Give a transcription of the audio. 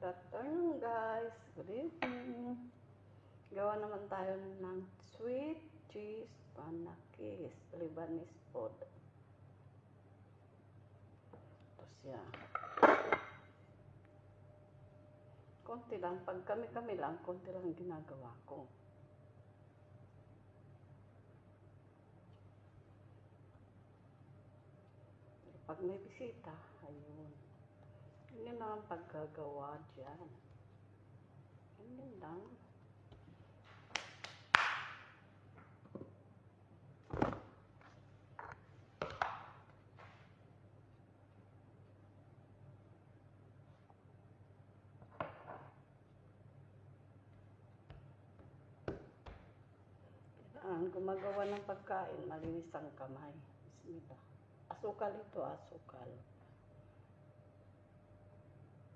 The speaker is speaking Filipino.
Good afternoon guys, good evening. Gawa naman tayo ng sweet cheese panakis, Lebanese food. Ito siya. Konti lang, pag kami lang, konti lang ginagawa ko. Pag may bisita, ayun. Yun lang ang paggagawa dyan. Yun lang. Ang gumagawa ng pagkain, malinis ang kamay. Bismillah. Asukal ito, asukal.